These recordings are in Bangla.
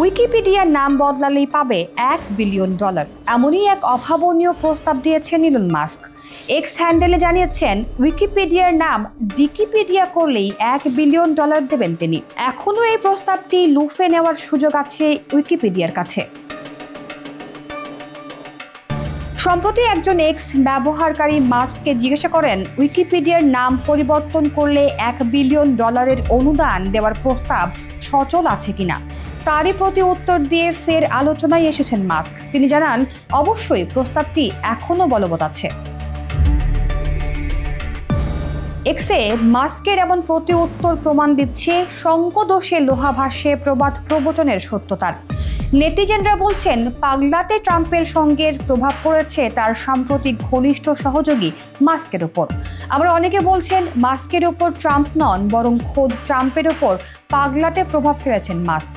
উইকিপিডিয়ার নাম বদলালেই পাবে $1 বিলিয়ন। এমনই এক অভাবনীয় প্রস্তাব দিয়েছেন ইলন মাস্ক। এক্স হ্যান্ডেলে জানিয়েছেন, উইকিপিডিয়ার নাম ডিকিপিডিয়া করলেই $1 বিলিয়ন দেবেন তিনি। এখনও এই প্রস্তাবটি লুফে নেওয়ার সুযোগ আছে উইকিপিডিয়ার কাছে। সম্প্রতি একজন এক্স ব্যবহারকারী মাস্ককে জিজ্ঞাসা করেন, উইকিপিডিয়ার নাম পরিবর্তন করলে $1 বিলিয়ন অনুদান দেওয়ার প্রস্তাব সচল আছে কিনা। তারই প্রতি উত্তর দিয়ে ফের আলোচনায় এসেছেন মাস্ক। তিনি জানান, অবশ্যই প্রস্তাবটি এখনও বলবৎ আছে। এক্সে মাস্কের এমন প্রতি উত্তর প্রমাণ দিচ্ছে শঙ্কদোষে লোহা ভাসে প্রবাদ প্রবচনের সত্যতার। নেটিজেনরা বলছেন, পাগলাতে ট্রাম্পের সঙ্গে প্রভাব পড়েছে তার সাম্প্রতিক ঘনিষ্ঠ সহযোগী মাস্কের উপর। আবার অনেকে বলছেন, মাস্কের উপর ট্রাম্প নন, বরং খোদ ট্রাম্পের উপর পাগলাতে প্রভাব ফেলেছেন মাস্ক।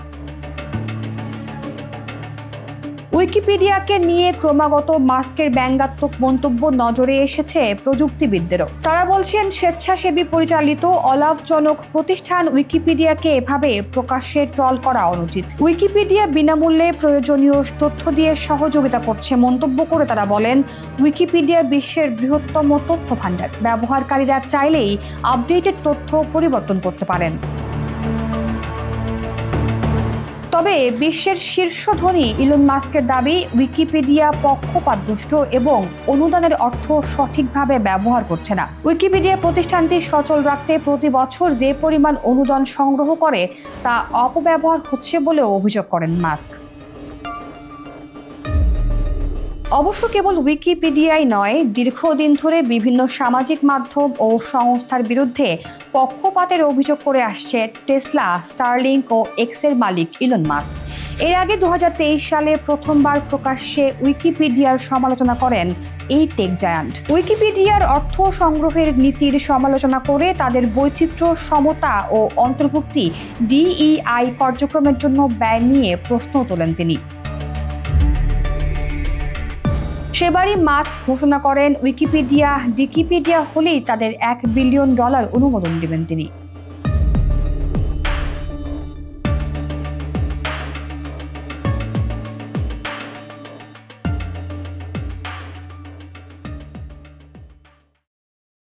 উইকিপিডিয়াকে নিয়ে ক্রমাগত মাস্কের ব্যঙ্গাত্মক মন্তব্য নজরে এসেছে প্রযুক্তিবিদদেরও। তারা বলছেন, স্বেচ্ছাসেবী পরিচালিত অলাভজনক প্রতিষ্ঠান উইকিপিডিয়াকে এভাবে প্রকাশ্যে ট্রল করা অনুচিত। উইকিপিডিয়া বিনামূল্যে প্রয়োজনীয় তথ্য দিয়ে সহযোগিতা করছে মন্তব্য করে তারা বলেন, উইকিপিডিয়া বিশ্বের বৃহত্তম তথ্য ভাণ্ডার। ব্যবহারকারীরা চাইলেই আপডেটেড তথ্য পরিবর্তন করতে পারেন। তবে বিশ্বের শীর্ষ ধনী ইলন মাস্কের দাবি, উইকিপিডিয়া পক্ষপাতদুষ্ট এবং অনুদানের অর্থ সঠিকভাবে ব্যবহার করছে না। উইকিপিডিয়া প্রতিষ্ঠানটি সচল রাখতে প্রতি বছর যে পরিমাণ অনুদান সংগ্রহ করে তা অপব্যবহার হচ্ছে বলেও অভিযোগ করেন মাস্ক। অবশ্য কেবল উইকিপিডিয়াই নয়, দীর্ঘদিন ধরে বিভিন্ন সামাজিক মাধ্যম ও সংস্থার বিরুদ্ধে পক্ষপাতের অভিযোগ করে আসছে টেসলা, স্টারলিংক ও এক্সের মালিক ইলন মাস্ক। এর আগে 2023 সালে প্রথমবার প্রকাশ্যে উইকিপিডিয়ার সমালোচনা করেন এই টেক জায়ান্ট। উইকিপিডিয়ার অর্থ সংগ্রহের নীতির সমালোচনা করে তাদের বৈচিত্র্য, সমতা ও অন্তর্ভুক্তি DEI কার্যক্রমের জন্য ব্যয় নিয়ে প্রশ্ন তোলেন তিনি। সেবারই মাস্ক ঘোষণা করেন, উইকিপিডিয়া ডিকিপিডিয়া হলেই তাদের $1 বিলিয়ন অনুমোদন দেবেন তিনি।